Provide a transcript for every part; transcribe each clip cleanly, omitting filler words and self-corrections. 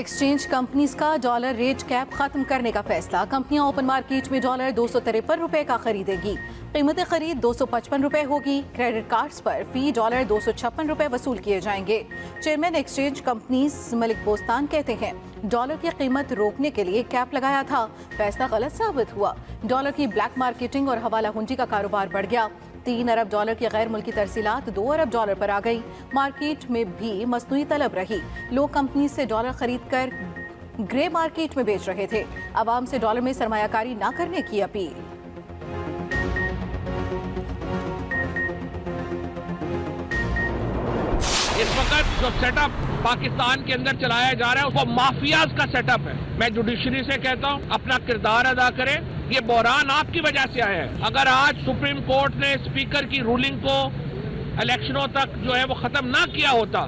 Exchange companies का dollar rate cap खत्म करने का फैसला। कंपनियां ओपन मार्केट में डॉलर 253 रुपए का खरीदेगी। कीमत खरीद 255 रुपए होगी। क्रेडिट कार्ड्स पर फी डॉलर 256 रुपए वसूल किए जाएंगे। Chairman exchange companies Malik Bostan कहते हैं, डॉलर की कीमत रोकने के लिए कैप लगाया था, फैसला गलत साबित हुआ। डॉलर की ब्लैक मार्केटिंग और हवाला हुंडी का कारोबार बढ़ गया। 3 अरब डॉलर की गैर मुल्की तरसीलात 2 अरब डॉलर पर आ गई। मार्केट में भी मसनूई तलब रही। लोग कंपनी से डॉलर खरीद कर ग्रे मार्केट में बेच रहे थे। आवाम से डॉलर में सरमायाकारी न करने की अपील। इस वक्त जो सेटअप पाकिस्तान के अंदर चलाया जा रहा है वो माफियाज का सेटअप है। मैं जुडिशरी से कहता हूँ अपना किरदार अदा करें। ये बहरान आपकी वजह से आया है। अगर आज सुप्रीम कोर्ट ने स्पीकर की रूलिंग को इलेक्शनों तक जो है वो खत्म ना किया होता,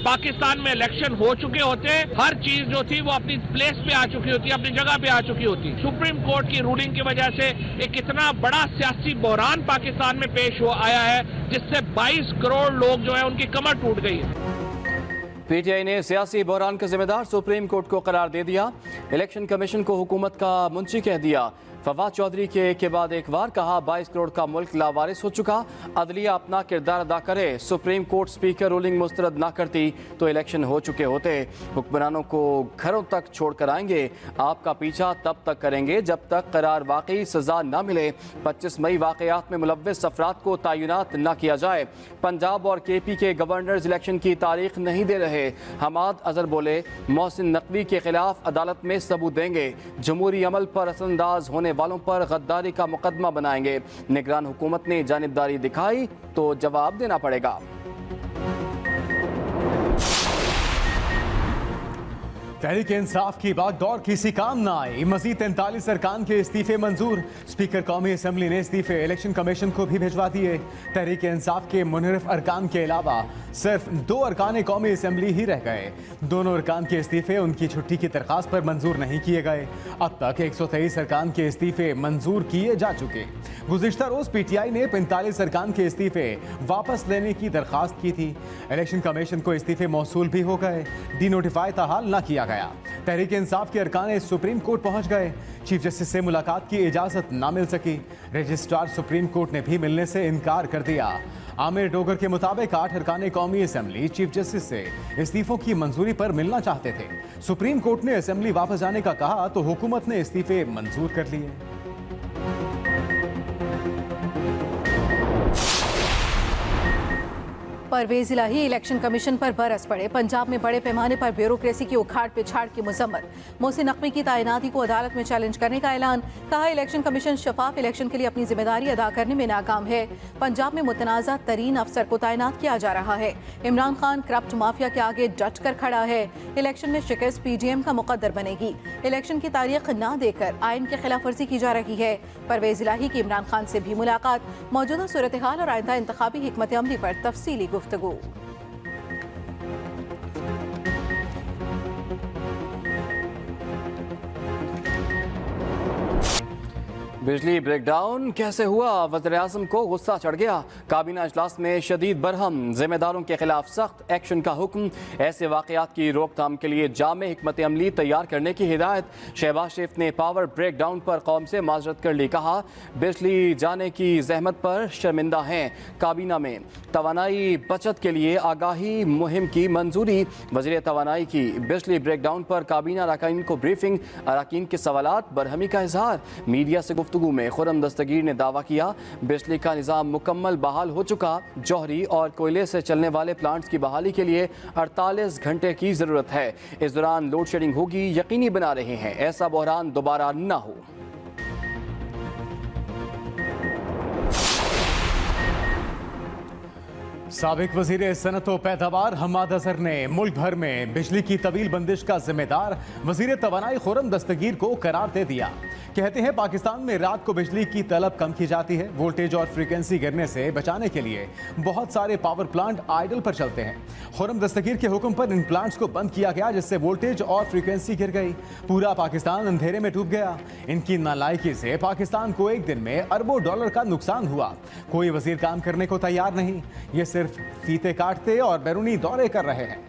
पाकिस्तान में इलेक्शन हो चुके होते, हर चीज जो थी वो अपनी प्लेस पे आ चुकी होती, अपनी जगह पे आ चुकी होती। सुप्रीम कोर्ट की रूलिंग की वजह से एक इतना बड़ा सियासी बहरान पाकिस्तान में पेश हो आया है जिससे 22 करोड़ लोग जो है उनकी कमर टूट गई है। पीटीआई ने सियासी बहरान का जिम्मेदार सुप्रीम कोर्ट को करार दे दिया। इलेक्शन कमीशन को हुकूमत का मुंशी कह दिया। फवाद चौधरी के बाद एक बार कहा 22 करोड़ का मुल्क लावारिस हो चुका। अदलिया अपना किरदार अदा करे। सुप्रीम कोर्ट स्पीकर रूलिंग मुस्तरद ना करती तो इलेक्शन हो चुके होते। हुक्मरानों को घरों तक छोड़ कर आएंगे। आपका पीछा तब तक करेंगे जब तक करार वाकई सजा ना मिले। 25 मई वाकयात में मुलव्विस अफराद को तयनात न किया जाए। पंजाब और केपी के गवर्नर्स इलेक्शन की तारीख नहीं दे रहे। हमाद अजहर बोले, मोहसिन नकवी के खिलाफ अदालत में सबूत देंगे। जमहूरी अमल पर असरअंदाज होने वालों पर गद्दारी का मुकदमा बनाएंगे। निगरान हुकूमत ने जानिबदारी दिखाई तो जवाब देना पड़ेगा। तहरीक इंसाफ की बागडोर किसी काम ना आई। मजीद 43 अरकान के इस्तीफे मंजूर। स्पीकर कौमी असम्बली ने इस्तीफे इलेक्शन कमीशन को भी भिजवा दिए। तहरीक इंसाफ के मुनहरिफ अरकान के अलावा सिर्फ 2 अरकान कौमी असम्बली ही रह गए। दोनों अरकान के इस्तीफे उनकी छुट्टी की दरख्वास्त पर मंजूर नहीं किए गए। अब तक 123 अरकान के इस्तीफे मंजूर किए जा चुके। गुज़िश्ता रोज पीटीआई ने 45 अरकान के इस्तीफे वापस लेने की दरख्वास्त की थी। इलेक्शन कमीशन को इस्तीफे मौसूल भी हो गए। डी नोटिफाई ताहाल न किया गया। तहरीक इंसाफ के अरकान सुप्रीम कोर्ट पहुंच गए। चीफ जस्टिस से मुलाकात की इजाजत ना मिल सकी। रजिस्ट्रार सुप्रीम कोर्ट ने भी मिलने से इनकार कर दिया। आमिर डोगर के मुताबिक 8 अरकान कौमी असम्बली चीफ जस्टिस से इस्तीफों की मंजूरी पर मिलना चाहते थे। सुप्रीम कोर्ट ने असम्बली वापस जाने का कहा तो हुकूमत ने इस्तीफे मंजूर कर लिए। परवेज इलाही इलेक्शन कमीशन पर बरस पड़े। पंजाब में बड़े पैमाने पर ब्यूरोक्रेसी की उखाड़ पिछाड़ की मजम्मत। मोहसिन नकवी की तैनाती को अदालत में चैलेंज करने का ऐलान। कहा, इलेक्शन कमीशन शफाफ इलेक्शन के लिए अपनी जिम्मेदारी अदा करने में नाकाम है। पंजाब में मुतनाज़ा तरीन अफसर को तैनात किया जा रहा है। इमरान खान करप्ट माफिया के आगे डट कर खड़ा है। इलेक्शन में शिकस्त पीडीएम का मुकद्दर बनेगी। इलेक्शन की तारीख न देकर आइन की खिलाफ वर्जी की जा रही है। परवेज इलाही की इमरान खान से भी मुलाकात। मौजूदा सूरत हाल और आइंदा इंतखाबी हिकमत अमली पर तफसीली गुफ्तगू। बिजली ब्रेकडाउन कैसे हुआ? वज़ीर-ए-आज़म को गुस्सा चढ़ गया। काबीना इजलास में शदीद बरहम। जिम्मेदारों के खिलाफ सख्त एक्शन का हुक्म। ऐसे वाक़यात की रोकथाम के लिए जामे हिकमत अमली तैयार करने की हिदायत। शहबाज शरीफ ने पावर ब्रेकडाउन पर कौम से माजरत कर ली। कहा, बिजली जाने की जहमत पर शर्मिंदा हैं। काबीना में तवानाई बचत के लिए आगाही मुहिम की मंजूरी। वज़ीर तवानाई की बिजली ब्रेकडाउन पर काबीना अरकान को ब्रीफिंग। अरकान के सवालात बरहमी का इजहार। मीडिया से गुफ्तगू में खुर्रम दस्तगीर ने दावा किया, बिजली का निज़ाम मुकम्मल बहाल हो चुका। जौहरी और कोयले से चलने वाले प्लांट्स की बहाली के लिए 48 घंटे की ज़रूरत है। इस दौरान लोड शेडिंग होगी, यकीनी बना रहे हैं ऐसा बहरान दोबारा न हो। साबिक वजीर सनत व पैदावार हमाद अजहर ने मुल्क भर में बिजली की तवील बंदिश का जिम्मेदार वजीर तवानाई खुर्रम दस्तगीर को करार दे दिया। कहते हैं, पाकिस्तान में रात को बिजली की तलब कम की जाती है। वोल्टेज और फ्रीक्वेंसी गिरने से बचाने के लिए बहुत सारे पावर प्लांट आइडल पर चलते हैं। खुर्रम दस्तगीर के हुक्म पर इन प्लांट्स को बंद किया गया, जिससे वोल्टेज और फ्रीक्वेंसी गिर गई। पूरा पाकिस्तान अंधेरे में डूब गया। इनकी नालायकी से पाकिस्तान को एक दिन में अरबों डॉलर का नुकसान हुआ। कोई वजीर काम करने को तैयार नहीं। ये सिर्फ फीते काटते और बैरूनी दौरे कर रहे हैं।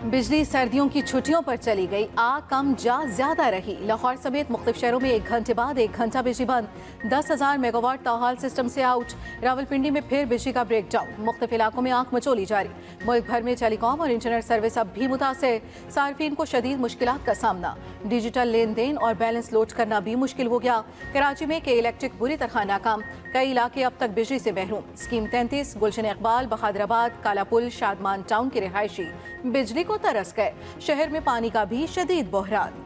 बिजली सर्दियों की छुट्टियों पर चली गई, आ कम जा ज्यादा रही। लाहौर समेत मुख्तलिफ शहरों में 1 घंटे बाद 1 घंटा बिजली बंद। 10,000 मेगावाट ताहाल सिस्टम से आउट। रावलपिंडी में फिर बिजली का ब्रेकडाउन। मुख्तलिफ इलाकों में आंख मचोली जारी। मुल्क भर में टेलीकॉम और इंटरनेट सर्विस अब भी मुतासिर। सार्फिन को शदीद मुश्किलात का सामना। डिजिटल लेन देन और बैलेंस लोड करना भी मुश्किल हो गया। कराची में के इलेक्ट्रिक बुरी तरह नाकाम। कई इलाके अब तक बिजली से महरूम। स्कीम 33, गुलशन इकबाल, बहादराबाद, कालापुल, शादमान टाउन के रिहायशी बिजली को तरस गए। शहर में पानी का भी शदीद बहरान।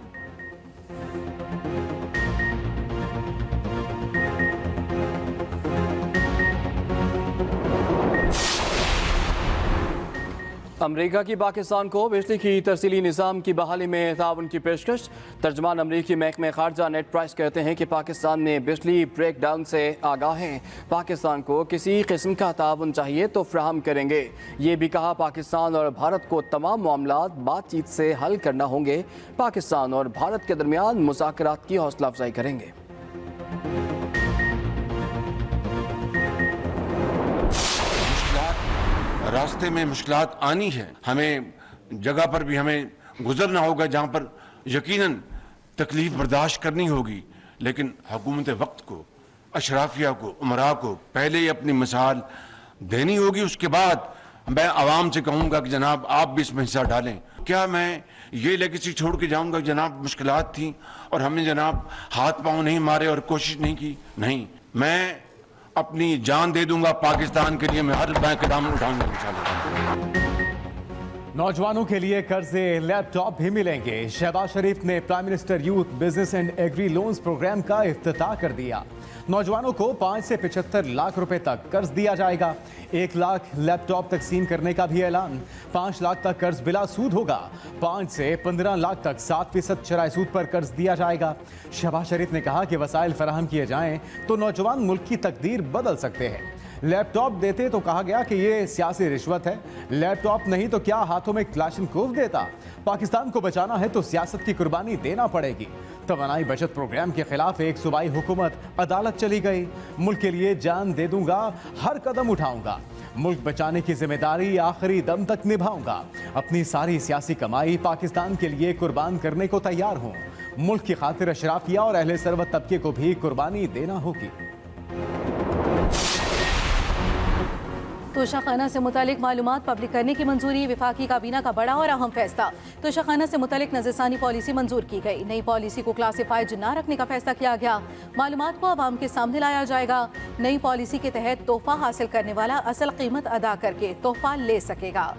अमरीका की पाकिस्तान को बिजली की तरसीली निज़ाम की बहाली में ताउन की पेशकश। तर्जमान अमरीकी महकमे खारजा नेट प्राइस कहते हैं कि पाकिस्तान में बिजली ब्रेक डाउन से आगाह हैं। पाकिस्तान को किसी किस्म का ताउन चाहिए तो फ्राहम करेंगे। ये भी कहा पाकिस्तान और भारत को तमाम मामलात बातचीत से हल करना होंगे। पाकिस्तान और भारत के दरमियान मुज़ाकरात की हौसला अफजाई करेंगे। रास्ते में मुश्किलात आनी है, हमें जगह पर भी हमें गुजरना होगा जहां पर यकीनन तकलीफ बर्दाश्त करनी होगी, लेकिन हुकूमत वक्त को, अशराफिया को, उमरा को पहले ही अपनी मिसाल देनी होगी। उसके बाद मैं आवाम से कहूँगा कि जनाब आप भी इसमें हिस्सा डालें। क्या मैं ये लेगेसी छोड़ के जाऊँगा जनाब मुश्किलात थी और हमने जनाब हाथ पाँव नहीं मारे और कोशिश नहीं की? नहीं, मैं अपनी जान दे दूंगा पाकिस्तान के लिए। मैं हर बैंक कदम उठाऊंगा इंशाल्लाह। नौजवानों के लिए कर्जे, लैपटॉप भी मिलेंगे। शहबाज शरीफ ने prime minister youth business and agri loans programme का इफ्तिताह कर दिया। नौजवानों को 5 से 75 लाख रुपए तक कर्ज दिया जाएगा। 1 लाख लैपटॉप तकसीम करने का भी ऐलान। 5 लाख तक कर्ज बिला सूद होगा। 5 से 15 लाख तक 7% शराय सूद पर कर्ज दिया जाएगा। शहबाज शरीफ ने कहा कि वसाइल फराहम किए जाएं तो नौजवान मुल्क की तकदीर बदल सकते हैं। लैपटॉप देते तो कहा गया कि ये सियासी रिश्वत है। लैपटॉप नहीं तो क्या हाथों में क्लाशनकोव देता? पाकिस्तान को बचाना है तो सियासत की कुर्बानी देना पड़ेगी। तवानाई बचत प्रोग्राम के खिलाफ एक सूबाई हुकूमत अदालत चली गई। मुल्क के लिए जान दे दूंगा, हर कदम उठाऊंगा। मुल्क बचाने की जिम्मेदारी आखिरी दम तक निभाऊंगा। अपनी सारी सियासी कमाई पाकिस्तान के लिए कुर्बान करने को तैयार हूँ। मुल्क की खातिर अशराफिया और अहले सरवत तबके को भी कुर्बानी देना होगी। तोशाखाना से मुतालिक मालूमात पब्लिक करने की मंजूरी। वफाकी काबीना का बड़ा और अहम फैसला। तोशाखाना से मुतालिक नजरसानी पॉलिसी मंजूर की गई। नई पॉलिसी को क्लासिफाइड न रखने का फैसला किया गया। मालूमात को आवाम के सामने लाया जाएगा। नई पॉलिसी के तहत तोहफा हासिल करने वाला असल कीमत अदा करके तोहफा ले सकेगा।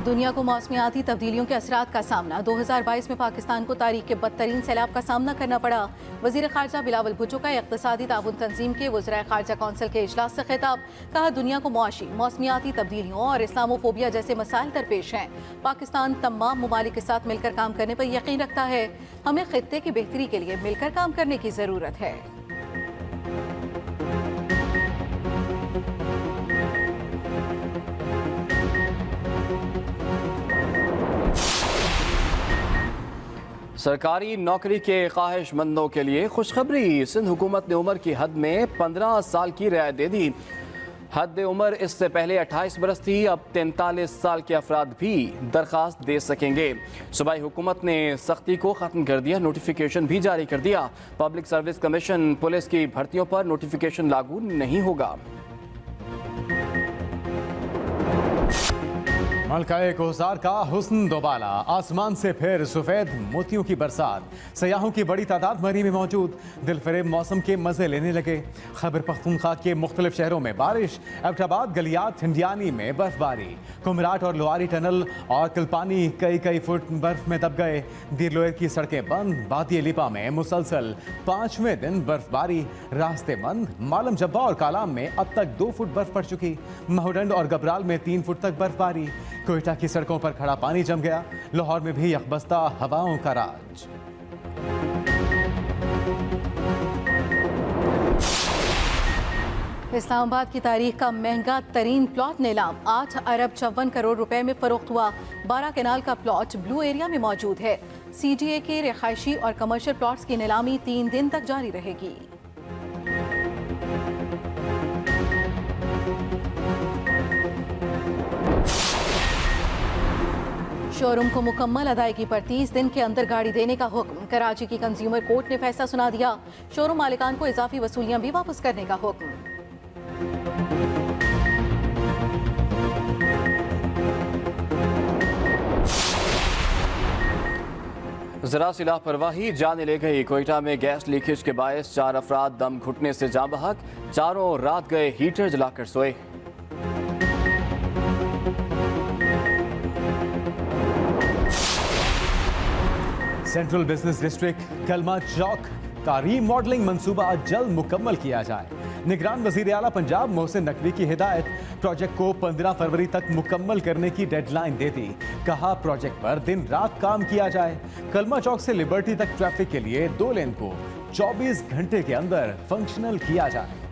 दुनिया को मौसमियाती तब्दीलियों के असरात का सामना। 2022 में पाकिस्तान को तारीख के बदतरीन सैलाब का सामना करना पड़ा। वजीर खारजा बिलावल भुट्टो का इक़्तिसादी ताउन तंजीम के वज़राए खारजा कौंसिल के इजलास से खिताब। कहा दुनिया को मुआशी, मौसमियाती तब्दीलियों और इस्लामोफोबिया जैसे मसाइल दरपेश हैं। पाकिस्तान तमाम ममालिक के साथ मिलकर काम करने पर यकीन रखता है। हमें खित्ते की बेहतरी के लिए मिलकर काम करने की ज़रूरत है। सरकारी नौकरी के ख्वाहिशमंदों के लिए खुशखबरी। सिंध हुकूमत ने उम्र की हद में 15 साल की रियायत दे दी। हद उम्र इससे पहले 28 बरस थी, अब 43 साल के अफराद भी दरख्वास्त दे सकेंगे। सूबाई हुकूमत ने सख्ती को ख़त्म कर दिया, नोटिफिकेशन भी जारी कर दिया। पब्लिक सर्विस कमीशन पुलिस की भर्तियों पर नोटिफिकेशन लागू नहीं होगा। मलकाए कोसार का हुस्न दोबाला। आसमान से फिर सफेद मोतियों की बरसात। सयाहों की बड़ी तादाद मरी में मौजूद। दिलफरेब मौसम के मजे लेने लगे। खैबर पख्तूनख्वा के मुख्तलिफ शहरों में बारिश। एबटाबाद, गलियात, हिंडियानी में बर्फबारी। कुमराट और लोहारी टनल और किलपानी कई फुट बर्फ में दब गए। दीरलोयर की सड़कें बंद। बादी लिपा में मुसलसल 5वें दिन बर्फबारी। रास्ते बंद। मालम जब्बा और कालाम में अब तक 2 फुट बर्फ पड़ चुकी। महूडंड और गबराल में 3 फुट तक बर्फबारी। कोयटा की सड़कों पर खड़ा पानी जम गया। लाहौर में भी यकबस्ता हवाओं का राज। इस्लामाबाद की तारीख का महंगा तरीन प्लॉट नीलाम। 8 अरब 54 करोड़ रुपए में फरोख्त हुआ। 12 केनाल का प्लॉट ब्लू एरिया में मौजूद है। CGA के रिहायशी और कमर्शियल प्लॉट्स की नीलामी 3 दिन तक जारी रहेगी। शोरूम को मुकम्मल अदायगी पर 30 दिन के अंदर गाड़ी देने का हुक्म। कराची की कंज्यूमर कोर्ट ने फैसला सुना दिया। शोरूम मालिकान को इजाफी वसूलियां भी वापस करने का हुक्म। जरा सी लापरवाही जाने ले गई। कोयटा में गैस लीकेज के बायस 4 अफराद दम घुटने से जाँ बहक। चारों रात गए हीटर जलाकर सोए। सेंट्रल बिजनेस डिस्ट्रिक्ट कलमा चौक का रीमॉडलिंग मंसूबा जल्द मुकम्मल किया जाए। निगरान वजीर आला पंजाब मोहसिन नकवी की हिदायत, प्रोजेक्ट को 15 फरवरी तक मुकम्मल करने की डेडलाइन दे दी। कहा प्रोजेक्ट पर दिन रात काम किया जाए। कलमा चौक से लिबर्टी तक ट्रैफिक के लिए 2 लेन को 24 घंटे के अंदर फंक्शनल किया जाए।